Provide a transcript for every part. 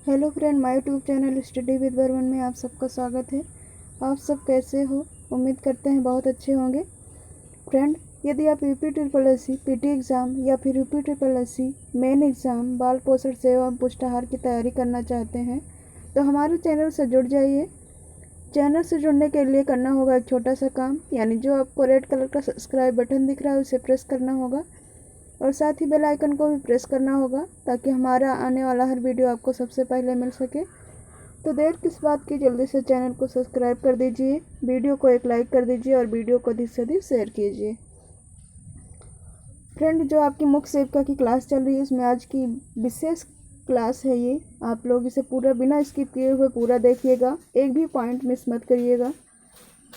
Hello friend, my YouTube channel study with Burman में आप सबका स्वागत है। आप सब कैसे हो? उम्मीद करते हैं बहुत अच्छे होंगे। फ्रेंड, यदि आप UP triple SC PT exam या फिर UP triple SC main exam बाल पोषण सेवा एवं पुष्टाहार की तैयारी करना चाहते हैं तो हमारे चैनल से जुड़ जाइए। चैनल से जुड़ने के लिए करना होगा एक छोटा सा काम, यानी जो आपको रेड कलर का सब्सक्राइब बटन दिख रहा है उसे प्रेस करना होगा और साथ ही बेल आइकन को भी प्रेस करना होगा ताकि हमारा आने वाला हर वीडियो आपको सबसे पहले मिल सके। तो देर किस बात की, जल्दी से चैनल को सब्सक्राइब कर दीजिए, वीडियो को एक लाइक कर दीजिए और वीडियो को अधिक से अधिक शेयर कीजिए। फ्रेंड, जो आपकी मुख्य सेविका की क्लास चल रही है इसमें आज की विशेष क्लास है ये। आप लोग इसे पूरा बिना स्किप किए हुए पूरा देखिएगा, एक भी पॉइंट मिस मत करिएगा,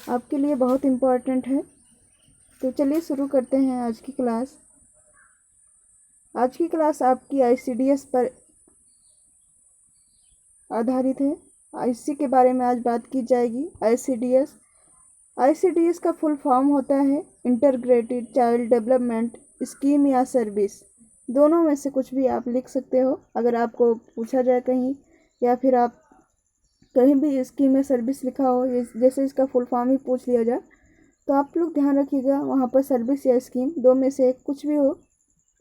आपके लिए बहुत इम्पोर्टेंट है। तो चलिए शुरू करते हैं आज की क्लास। आज की क्लास आपकी आईसीडीएस पर आधारित है। इसी के बारे में आज बात की जाएगी। आईसीडीएस का फुल फॉर्म होता है इंटीग्रेटेड चाइल्ड डेवलपमेंट स्कीम या सर्विस। दोनों में से कुछ भी आप लिख सकते हो अगर आपको पूछा जाए कहीं, या फिर आप कहीं भी स्कीम या सर्विस लिखा हो, जैसे इसका फुल फॉर्म ही पूछ लिया जाए तो आप लोग ध्यान रखिएगा वहाँ पर सर्विस या स्कीम दो में से कुछ भी हो,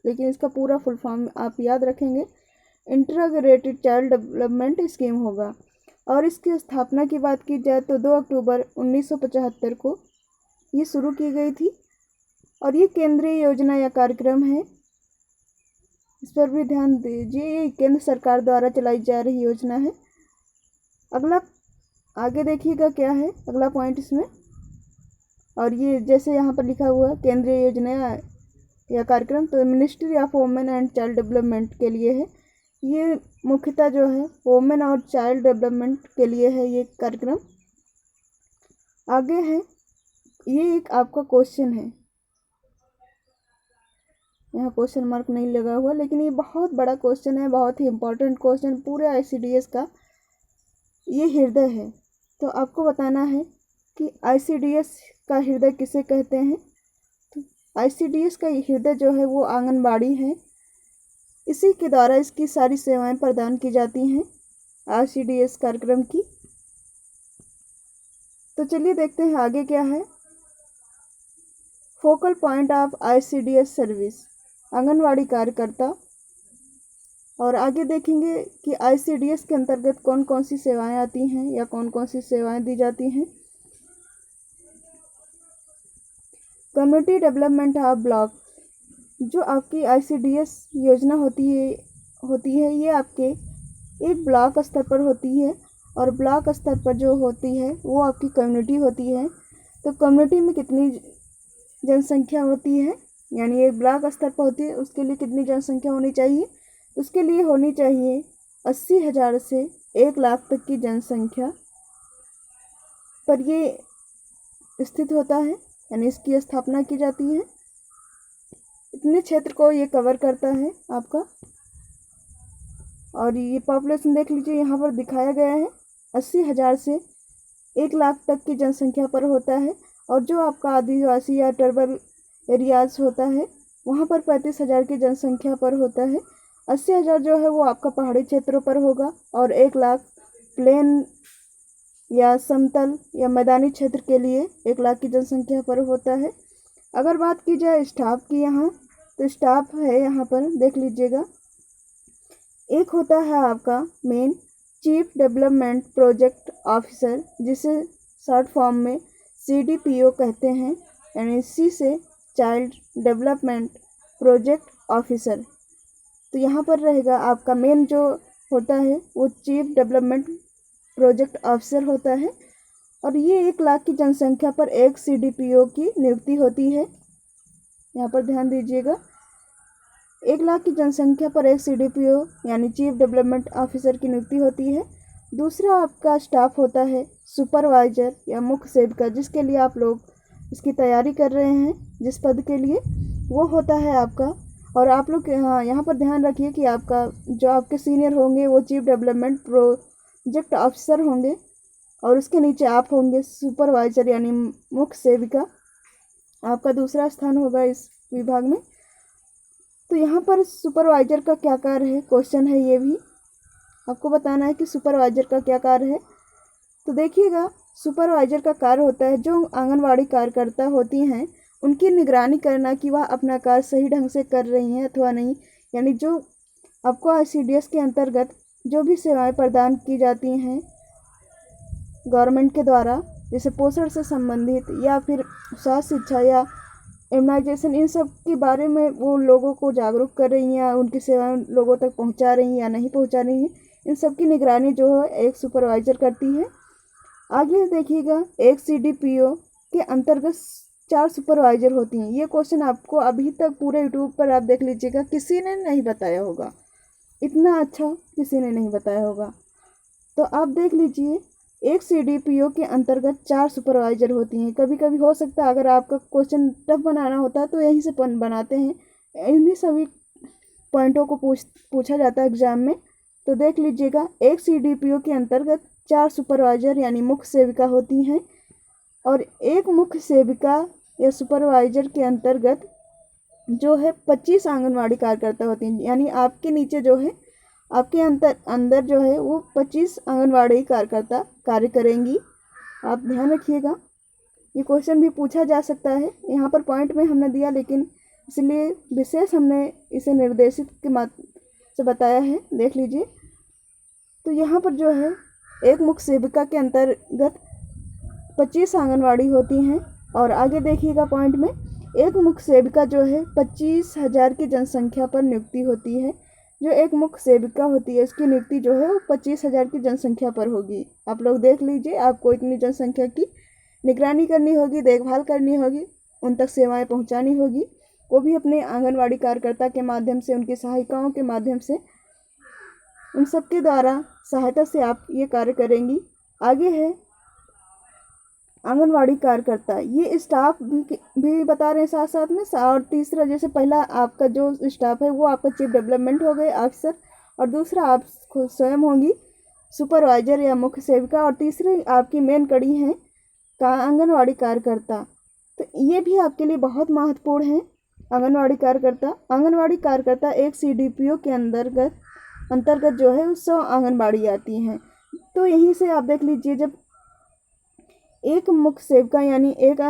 लेकिन इसका पूरा फुल फॉर्म आप याद रखेंगे। इंटीग्रेटेड चाइल्ड डेवलपमेंट स्कीम होगा। और इसकी स्थापना की बात की जाए तो 2 अक्टूबर 1975 को ये शुरू की गई थी और ये केंद्रीय योजना या कार्यक्रम है। इस पर भी ध्यान दीजिए, ये केंद्र सरकार द्वारा चलाई जा रही योजना है। अगला आगे देखिएगा क्या है अगला पॉइंट इसमें। और ये जैसे यहाँ पर लिखा हुआ है केंद्रीय योजना या कार्यक्रम, तो ministry of women and child development के लिए है। ये मुख्यतः जो है वुमेन और चाइल्ड डेवलपमेंट के लिए है ये कार्यक्रम। आगे है, ये एक आपका क्वेश्चन है, यहाँ क्वेश्चन मार्क नहीं लगा हुआ, लेकिन ये बहुत बड़ा क्वेश्चन है, बहुत ही इम्पोर्टेंट क्वेश्चन पूरे आईसीडीएस का। ये हृदय है, तो आपको बताना है कि आईसीडीएस का हृदय किसे कहते हैं। तो आईसीडीएस का हृदय जो है वो आंगनबाड़ी है। इसी के द्वारा इसकी सारी सेवाएं प्रदान की जाती हैं आईसीडीएस कार्यक्रम की। तो चलिए देखते हैं आगे क्या है। Focal point of ICDS service, anganwadi कार्यकर्ता। और आगे देखेंगे कि आईसीडीएस के अंतर्गत कौन कौन सी सेवाएं आती हैं या कौन कौन सी सेवाएं दी जाती हैं। कम्युनिटी डेवलपमेंट ऑफ ब्लॉक, जो आपकी आईसीडीएस योजना होती है ये आपके एक ब्लॉक स्तर पर होती है। और ब्लॉक स्तर पर जो होती है वो आपकी कम्युनिटी होती है। तो कम्युनिटी में कितनी जनसंख्या होती है, यानी एक ब्लॉक स्तर पर होती है, उसके लिए कितनी जनसंख्या होनी चाहिए? उसके लिए होनी चाहिए 80,000 से 1 लाख तक की जनसंख्या पर ये स्थित होता है, यानी इसकी स्थापना की जाती है। इतने क्षेत्र को ये कवर करता है आपका। और ये पॉपुलेशन देख लीजिए, यहाँ पर दिखाया गया है 80,000 से 1 लाख तक की जनसंख्या पर होता है। और जो आपका आदिवासी या ट्राइबल एरियाज होता है वहाँ पर 35,000 की जनसंख्या पर होता है। 80,000 जो है वो आपका पहाड़ी क्षेत्रों पर होगा और 1 लाख प्लेन या समतल या मैदानी क्षेत्र के लिए 1 लाख की जनसंख्या पर होता है। अगर बात की जाए स्टाफ की यहाँ, तो स्टाफ है यहाँ पर देख लीजिएगा। एक होता है आपका main chief development project officer, जिसे शॉर्ट फॉर्म में सीडीपीओ कहते हैं, यानी सी से चाइल्ड डेवलपमेंट प्रोजेक्ट ऑफिसर। तो यहाँ पर रहेगा आपका मेन जो होता है वो चीफ डेवलपमेंट प्रोजेक्ट ऑफिसर होता है। और ये 1 लाख की जनसंख्या पर एक सीडीपीओ की नियुक्ति होती है। यहाँ पर ध्यान दीजिएगा, 1 लाख की जनसंख्या पर एक सीडीपीओ यानी चीफ डेवलपमेंट ऑफिसर की नियुक्ति होती है। दूसरा आपका स्टाफ होता है सुपरवाइजर या मुख्य सेविका, जिसके लिए आप लोग इसकी तैयारी कर रहे हैं, जिस पद के लिए वो होता है आपका। और आप लोग यहाँ पर ध्यान रखिए कि आपका जो आपके सीनियर होंगे वो चीफ डेवलपमेंट प्रोजेक्ट ऑफिसर होंगे और उसके नीचे आप होंगे सुपरवाइजर यानी मुख्य सेविका। आपका दूसरा स्थान होगा इस विभाग में। तो यहाँ पर सुपरवाइजर का क्या कार्य है, क्वेश्चन है ये भी। आपको बताना है कि सुपरवाइजर का क्या कार्य है। तो देखिएगा, सुपरवाइजर का कार्य होता है जो आंगनवाड़ी कार्यकर्ता होती हैं उनकी निगरानी करना कि वह अपना कार्य सही ढंग से कर रही हैं अथवा नहीं। यानी जो आपको ICDS के अंतर्गत जो भी सेवाएं प्रदान की जाती हैं गवर्नमेंट के द्वारा, जैसे पोषण से संबंधित या फिर स्वास्थ्य शिक्षा या इम्यूनाइजेशन, इन सब के बारे में वो लोगों को जागरूक कर रही हैं, उनकी सेवाएं लोगों तक पहुंचा रही हैं या नहीं पहुंचा रही हैं, इन सब की निगरानी जो है एक सुपरवाइजर करती है। आगे देखिएगा, एक CDPO के अंतर्गत 4 सुपरवाइजर होती हैं। ये क्वेश्चन आपको अभी तक पूरे यूट्यूब पर आप देख लीजिएगा, किसी ने नहीं बताया होगा, इतना अच्छा किसी ने नहीं बताया होगा। तो आप देख लीजिए, एक CDPO के अंतर्गत 4 सुपरवाइजर होती हैं। कभी कभी हो सकता है अगर आपका क्वेश्चन टफ बनाना होता है तो यहीं से बनाते हैं, इन्हीं सभी पॉइंटों को पूछा जाता है एग्जाम में। तो देख लीजिएगा, एक CDPO के अंतर्गत 4 सुपरवाइजर यानी मुख्य सेविका होती हैं, और एक मुख्य सेविका या सुपरवाइजर के अंतर्गत जो है 25 आंगनवाड़ी कार्यकर्ता होती हैं। यानी आपके नीचे जो है, आपके अंदर जो है वो 25 आंगनवाड़ी कार्यकर्ता कार्य करेंगी। आप ध्यान रखिएगा, ये क्वेश्चन भी पूछा जा सकता है। यहाँ पर पॉइंट में हमने दिया, लेकिन इसलिए विशेष हमने इसे निर्देशित के माध्यम से बताया है, देख लीजिए। तो यहाँ पर जो है एक मुख्य सेविका के अंतर्गत 25 आंगनवाड़ी होती हैं। और आगे देखिएगा पॉइंट में, एक मुख्य सेविका जो है 25,000 की जनसंख्या पर नियुक्ति होती है। जो एक मुख्य सेविका होती है उसकी नियुक्ति जो है वो 25,000 की जनसंख्या पर होगी। आप लोग देख लीजिए, आपको इतनी जनसंख्या की निगरानी करनी होगी, देखभाल करनी होगी, उन तक सेवाएं पहुंचानी होगी, वो भी अपने आंगनवाड़ी कार्यकर्ता के माध्यम से, उनकी सहायिकाओं के माध्यम से, उन सबके द्वारा सहायता से आप ये कार्य करेंगी। आगे है आंगनवाड़ी कार्यकर्ता, ये स्टाफ भी बता रहे हैं साथ साथ में। और तीसरा, जैसे पहला आपका जो स्टाफ है वो आपका चीफ डेवलपमेंट हो गए अफसर, और दूसरा आप खुद स्वयं होंगी सुपरवाइजर या मुख्य सेविका, और तीसरी आपकी मेन कड़ी है का आंगनवाड़ी कार्यकर्ता। तो ये भी आपके लिए बहुत महत्वपूर्ण है। आंगनवाड़ी कार्यकर्ता एक CDPO के अंतर्गत जो है 100 आंगनबाड़ी आती हैं। तो यहीं से आप देख लीजिए, जब एक मुख्य सेविका यानी एक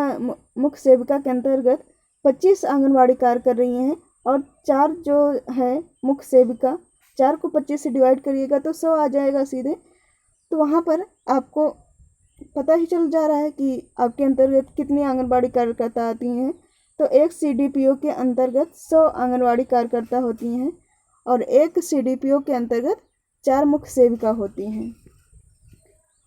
मुख्य सेविका के अंतर्गत 25 आंगनवाड़ी कार्य कर रही हैं, और 4 जो है मुख्य सेविका, 4 को 25 से डिवाइड करिएगा तो 100 आ जाएगा सीधे। तो वहाँ पर आपको पता ही चल जा रहा है कि आपके अंतर्गत कितनी आंगनबाड़ी कार्यकर्ता आती हैं। तो एक CDPO के अंतर्गत 100 आंगनवाड़ी कार्यकर्ता होती हैं, और एक CDPO के अंतर्गत 4 मुख्य सेविका होती हैं।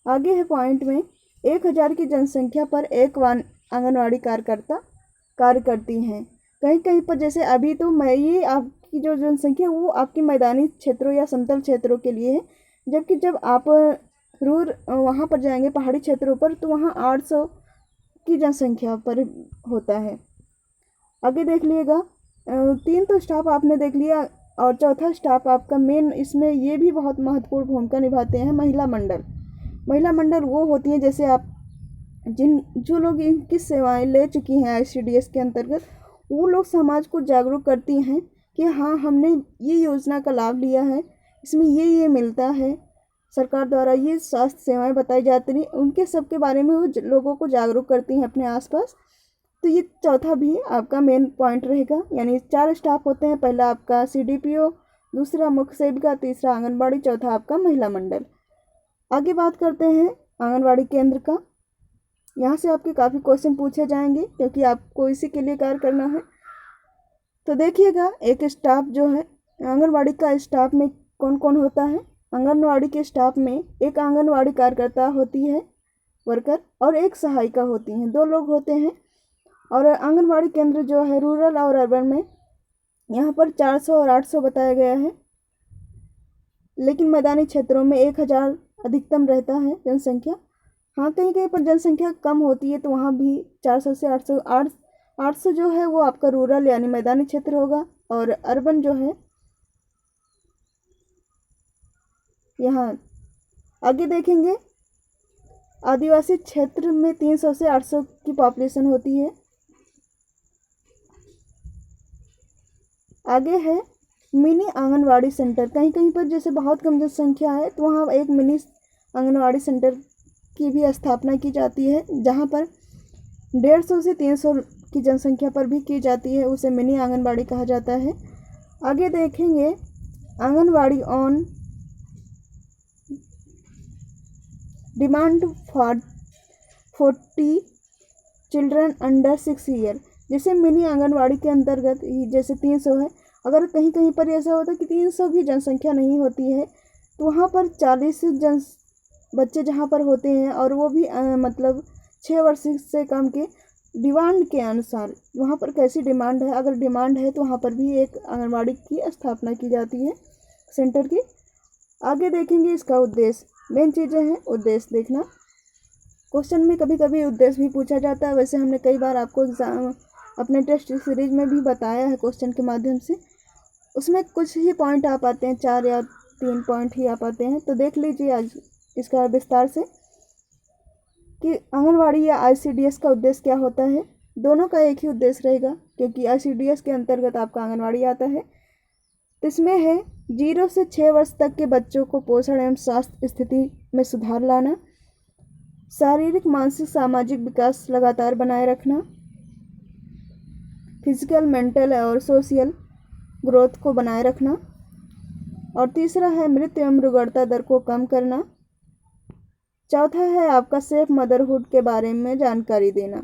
आगे है पॉइंट में, 1000 की जनसंख्या पर एक आंगनवाड़ी कार्यकर्ता कार्य करती हैं। कहीं कहीं पर, जैसे अभी तो ये आपकी जो जनसंख्या वो आपकी मैदानी क्षेत्रों या समतल क्षेत्रों के लिए है, जबकि जब आप वहाँ पर जाएंगे पहाड़ी क्षेत्रों पर तो वहाँ 800 की जनसंख्या पर होता है। आगे देख लीजिएगा, 3 तो स्टाफ आपने देख लिया, और चौथा स्टाफ आपका मेन, इसमें ये भी बहुत महत्वपूर्ण भूमिका निभाते हैं महिला मंडल। महिला मंडल वो होती हैं, जैसे आप जो लोग इनकी सेवाएं ले चुकी हैं ICDS के अंतर्गत, वो लोग समाज को जागरूक करती हैं कि हाँ, हमने ये योजना का लाभ लिया है, इसमें ये मिलता है, सरकार द्वारा ये स्वास्थ्य सेवाएं बताई जाती हैं, उनके सब के बारे में वो लोगों को जागरूक करती हैं अपने आसपास। तो ये चौथा भी आपका मेन पॉइंट रहेगा। यानी 4 स्टाफ होते हैं, पहला आपका CDPO, दूसरा मुख्य सेविका, तीसरा आंगनबाड़ी, चौथा आपका महिला मंडल। आगे बात करते हैं आंगनवाड़ी केंद्र का। यहाँ से आपके काफ़ी क्वेश्चन पूछे जाएंगे क्योंकि आपको इसी के लिए कार्य करना है। तो देखिएगा, एक स्टाफ जो है आंगनवाड़ी का, स्टाफ में कौन कौन होता है। आंगनवाड़ी के स्टाफ में एक आंगनवाड़ी कार्यकर्ता होती है, वर्कर, और एक सहायिका होती हैं, 2 लोग होते हैं। और आंगनवाड़ी केंद्र जो है रूरल और अर्बन में, यहाँ पर 400 और 800 बताया गया है, लेकिन मैदानी क्षेत्रों में 1000 अधिकतम रहता है जनसंख्या। हाँ, कहीं कहीं पर जनसंख्या कम होती है तो वहाँ भी 400 से 800 जो है वो आपका रूरल यानी मैदानी क्षेत्र होगा, और अर्बन जो है यहाँ आगे देखेंगे, आदिवासी क्षेत्र में 300 से 800 की पॉपुलेशन होती है। आगे है मिनी आंगनवाड़ी सेंटर, कहीं कहीं पर जैसे बहुत कम जनसंख्या है तो वहाँ एक मिनी आंगनवाड़ी सेंटर की भी स्थापना की जाती है, जहाँ पर 150 से 300 की जनसंख्या पर भी की जाती है, उसे मिनी आंगनवाड़ी कहा जाता है। आगे देखेंगे anganwadi on demand for 40 children under 6 year. जैसे मिनी आंगनवाड़ी के अंतर्गत जैसे 300 है, अगर कहीं कहीं पर ऐसा होता है कि 300 भी जनसंख्या नहीं होती है तो वहाँ पर 40 बच्चे जहाँ पर होते हैं और वो भी मतलब 6 वर्ष से कम के डिमांड के अनुसार, वहाँ पर कैसी डिमांड है, अगर डिमांड है तो वहाँ पर भी एक आंगनवाड़ी की स्थापना की जाती है सेंटर की। आगे देखेंगे इसका उद्देश्य, मेन चीज़ें हैं उद्देश्य देखना। क्वेश्चन में कभी कभी उद्देश्य भी पूछा जाता है, वैसे हमने कई बार आपको एग्जाम अपने टेस्ट सीरीज में भी बताया है क्वेश्चन के माध्यम से, उसमें कुछ ही पॉइंट आ पाते हैं, 4 या 3 पॉइंट ही आ पाते हैं। तो देख लीजिए आज इसका विस्तार से कि आंगनवाड़ी या ICDS का उद्देश्य क्या होता है। दोनों का एक ही उद्देश्य रहेगा क्योंकि ICDS के अंतर्गत आपका आंगनवाड़ी आता है। तो इसमें है 0 से 6 वर्ष तक के बच्चों को पोषण एवं स्वास्थ्य स्थिति में सुधार लाना, शारीरिक मानसिक सामाजिक विकास लगातार बनाए रखना, फिजिकल मेंटल और सोशल ग्रोथ को बनाए रखना, और तीसरा है मृत्यु एवं रुग्णता दर को कम करना। चौथा है आपका सेफ मदरहुड के बारे में जानकारी देना,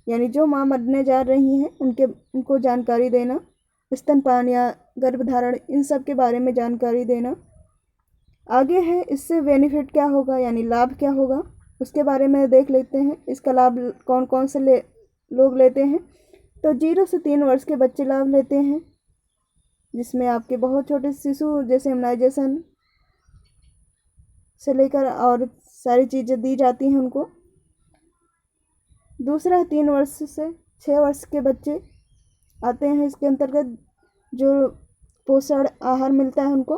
यानी जो माँ मरने जा रही हैं उनको जानकारी देना, स्तनपान या गर्भधारण इन सब के बारे में जानकारी देना। आगे है इससे बेनिफिट क्या होगा, यानी लाभ क्या होगा, उसके बारे में देख लेते हैं। इसका लाभ कौन कौन से लोग लेते हैं। तो 0 से 3 वर्ष के बच्चे लाभ लेते हैं, जिसमें आपके बहुत छोटे शिशु जैसे इम्यूनाइजेशन से लेकर और सारी चीज़ें दी जाती हैं उनको। दूसरा 3 वर्ष से 6 वर्ष के बच्चे आते हैं इसके अंतर्गत, जो पोषण आहार मिलता है उनको।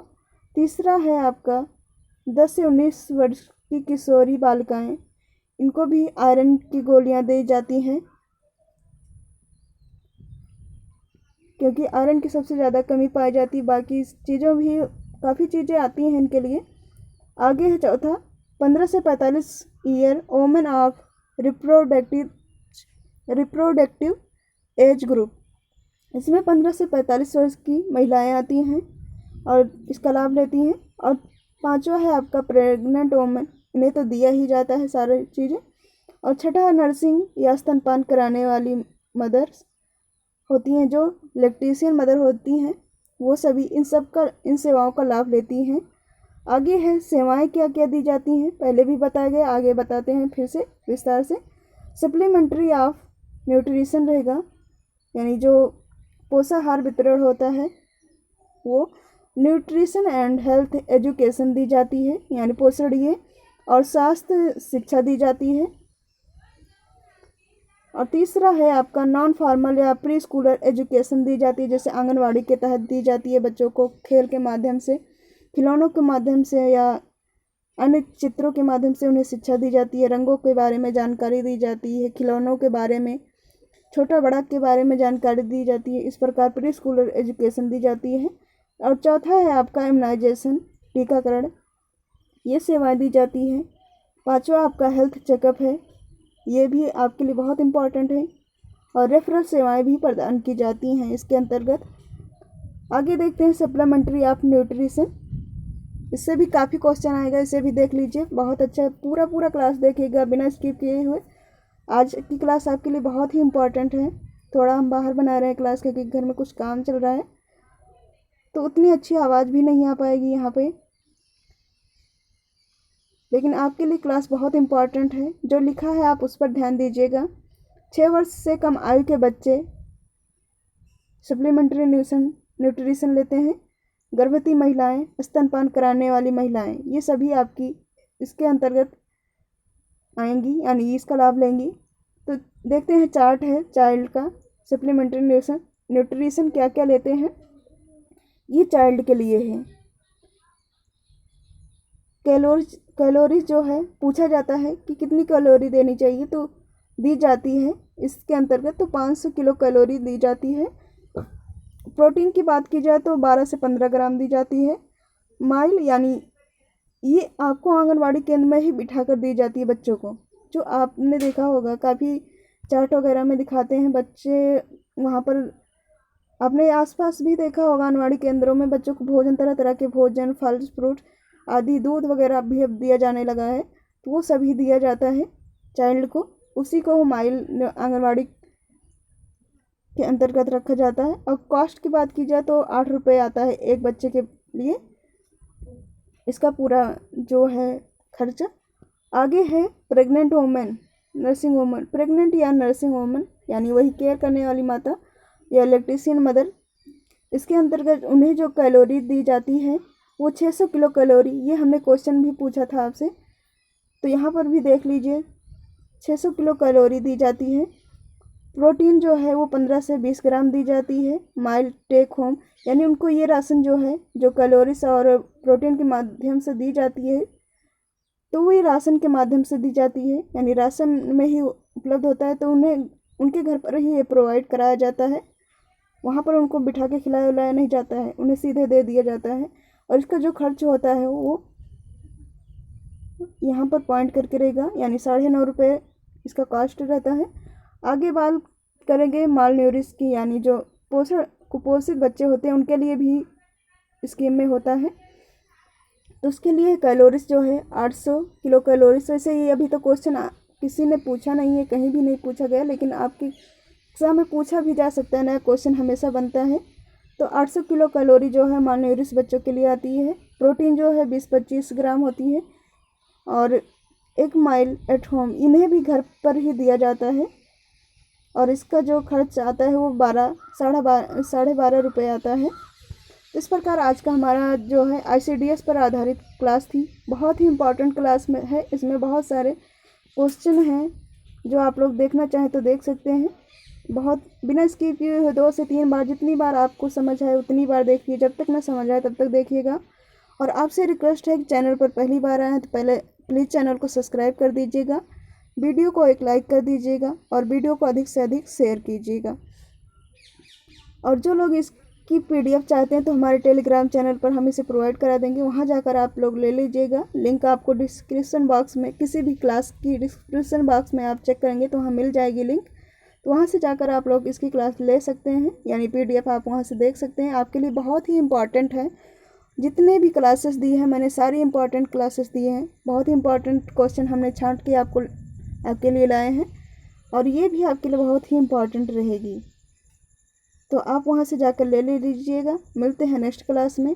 तीसरा है आपका 10 से 19 वर्ष की किशोरी बालिकाएं, इनको भी आयरन की गोलियां दी जाती हैं क्योंकि आयरन की सबसे ज़्यादा कमी पाई जाती है, बाकी चीज़ों भी काफ़ी चीज़ें आती हैं इनके लिए। आगे है चौथा 15 से 45 year women of reproductive age group, इसमें 15 से 45 वर्ष की महिलाएं आती हैं और इसका लाभ लेती हैं। और पांचवा है आपका प्रेग्नेंट वोमेन, इन्हें तो दिया ही जाता है सारी चीज़ें। और छठा नर्सिंग या स्तनपान कराने वाली मदर्स होती हैं, जो लैक्टेशियन मदर होती हैं, वो सभी इन सेवाओं का लाभ लेती हैं। आगे है सेवाएं क्या क्या दी जाती हैं, पहले भी बताया गया, आगे बताते हैं फिर से विस्तार से। सप्लीमेंट्री ऑफ न्यूट्रिशन रहेगा, यानी जो पोषाहार वितरण होता है वो। न्यूट्रिशन एंड हेल्थ एजुकेशन दी जाती है, यानी पोषणीय और स्वास्थ्य शिक्षा दी जाती है। और तीसरा है आपका नॉन फॉर्मल या प्री स्कूलर एजुकेशन दी जाती है, जैसे आंगनवाड़ी के तहत दी जाती है बच्चों को, खेल के माध्यम से, खिलौनों के माध्यम से या अन्य चित्रों के माध्यम से उन्हें शिक्षा दी जाती है, रंगों के बारे में जानकारी दी जाती है, खिलौनों के बारे में, छोटा बड़ा के बारे में जानकारी दी जाती है। इस प्रकार प्री स्कूलर एजुकेशन दी जाती है। और चौथा है आपका इम्यूनाइजेशन, टीकाकरण, ये सेवाएं दी जाती हैं। पांचवा आपका हेल्थ चेकअप है, ये भी आपके लिए बहुत इम्पॉर्टेंट है। और रेफरल सेवाएं भी प्रदान की जाती हैं इसके अंतर्गत। आगे देखते हैं सप्लीमेंट्री ऑफ न्यूट्रिशन, इससे भी काफ़ी क्वेश्चन आएगा, इसे भी देख लीजिए। बहुत अच्छा पूरा क्लास देखिएगा बिना स्किप किए हुए। आज की क्लास आपके लिए बहुत ही इम्पॉर्टेंट है। थोड़ा हम बाहर बना रहे हैं क्लास क्योंकि घर में कुछ काम चल रहा है, तो उतनी अच्छी आवाज़ भी नहीं आ पाएगी यहाँ पे, लेकिन आपके लिए क्लास बहुत इम्पॉर्टेंट है। जो लिखा है आप उस पर ध्यान दीजिएगा। 6 वर्ष से कम आयु के बच्चे सप्लीमेंट्री न्यूट्रिशन लेते हैं। गर्भवती महिलाएं, स्तनपान कराने वाली महिलाएं, ये सभी आपकी इसके अंतर्गत आएंगी, यानी इसका लाभ लेंगी। तो देखते हैं चार्ट है चाइल्ड का, सप्लीमेंट्री न्यूट्रिशन क्या क्या लेते हैं। ये चाइल्ड के लिए है। कैलोरीज जो है पूछा जाता है कि कितनी कैलोरी देनी चाहिए, तो दी जाती है इसके अंतर्गत तो 500 किलो कैलोरी दी जाती है प्रोटीन की बात की जाए तो 12 से 15 ग्राम दी जाती है। माइल यानी ये आपको आंगनवाड़ी केंद्र में ही बिठाकर दी जाती है बच्चों को। जो आपने देखा होगा काफ़ी चार्ट वगैरह में दिखाते हैं बच्चे, वहाँ पर आपने आसपास भी देखा होगा आंगनवाड़ी केंद्रों में बच्चों को भोजन, तरह तरह के भोजन, फल फ्रूट आदि, दूध वगैरह भी अब दिया जाने लगा है, तो वो सभी दिया जाता है चाइल्ड को। उसी को माइल आंगनवाड़ी के अंतर्गत रखा जाता है। और कॉस्ट की बात की जाए तो 8 रुपये आता है एक बच्चे के लिए, इसका पूरा जो है खर्चा। आगे है pregnant women, nursing woman. Pregnant या नर्सिंग वोमन यानी वही केयर करने वाली माता या इलेक्ट्रीशियन मदर, इसके अंतर्गत उन्हें जो कैलोरी दी जाती है वो 600 किलो कैलोरी। ये हमने क्वेश्चन भी पूछा था आपसे, तो यहाँ पर भी देख लीजिए 600 किलो कैलोरी दी जाती है। प्रोटीन जो है वो 15 से 20 ग्राम दी जाती है। माइल टेक होम यानी उनको ये राशन जो है, जो कैलोरीज और प्रोटीन के माध्यम से दी जाती है, तो वही राशन के माध्यम से दी जाती है, यानी राशन में ही उपलब्ध होता है, तो उन्हें उनके घर पर ही ये प्रोवाइड कराया जाता है। वहाँ पर उनको बिठा के खिलाया उलाया नहीं जाता है, उन्हें सीधे दे दिया जाता है। और इसका जो खर्च होता है वो यहाँ पर पॉइंट करके रहेगा, यानी 9.5 रुपये इसका कॉस्ट रहता है। आगे बात करेंगे माल न्यूरिश की, यानी जो कुपोषित बच्चे होते हैं उनके लिए भी स्कीम में होता है। तो उसके लिए कैलोरीज जो है 800 किलो कैलोरीज। वैसे ये अभी तो क्वेश्चन किसी ने पूछा नहीं है, कहीं भी नहीं पूछा गया, लेकिन आपके एग्जाम में पूछा भी जा सकता है, नया क्वेश्चन हमेशा बनता है। तो 800 किलो कैलोरी जो है माल न्यूरिश बच्चों के लिए आती है। प्रोटीन जो है 20-25 ग्राम होती है। और एक माइल एट होम इन्हें भी घर पर ही दिया जाता है, और इसका जो खर्च आता है वो 12.5 रुपये आता है। इस प्रकार आज का हमारा जो है ICDS पर आधारित क्लास थी। बहुत ही इम्पॉर्टेंट क्लास में है, इसमें बहुत सारे क्वेश्चन हैं जो आप लोग देखना चाहें तो देख सकते हैं। बहुत बिना स्किप किए हुए 2 से 3 बार, जितनी बार आपको समझ आए उतनी बार देखिए, जब तक ना समझ आए तब तक देखिएगा। और आपसे रिक्वेस्ट है कि चैनल पर पहली बार आए हैं तो पहले प्लीज़ चैनल को सब्सक्राइब कर दीजिएगा, वीडियो को एक लाइक कर दीजिएगा और वीडियो को अधिक से अधिक शेयर कीजिएगा। और जो लोग इसकी PDF चाहते हैं तो हमारे टेलीग्राम चैनल पर हम इसे प्रोवाइड करा देंगे, वहां जाकर आप लोग ले लीजिएगा। लिंक आपको डिस्क्रिप्शन बॉक्स में, किसी भी क्लास की डिस्क्रिप्शन बॉक्स में आप चेक करेंगे तो वहाँ मिल जाएगी लिंक, तो वहाँ से जाकर आप लोग इसकी क्लास ले सकते हैं, यानी PDF आप वहाँ से देख सकते हैं। आपके लिए बहुत ही इम्पॉर्टेंट है। जितने भी क्लासेस दिए हैं मैंने सारी इम्पॉर्टेंट क्लासेस दिए हैं, बहुत ही इम्पॉर्टेंट क्वेश्चन हमने छांट के आपके लिए लाए हैं, और ये भी आपके लिए बहुत ही इम्पॉर्टेंट रहेगी, तो आप वहाँ से जाकर ले लीजिएगा। मिलते हैं नेक्स्ट क्लास में।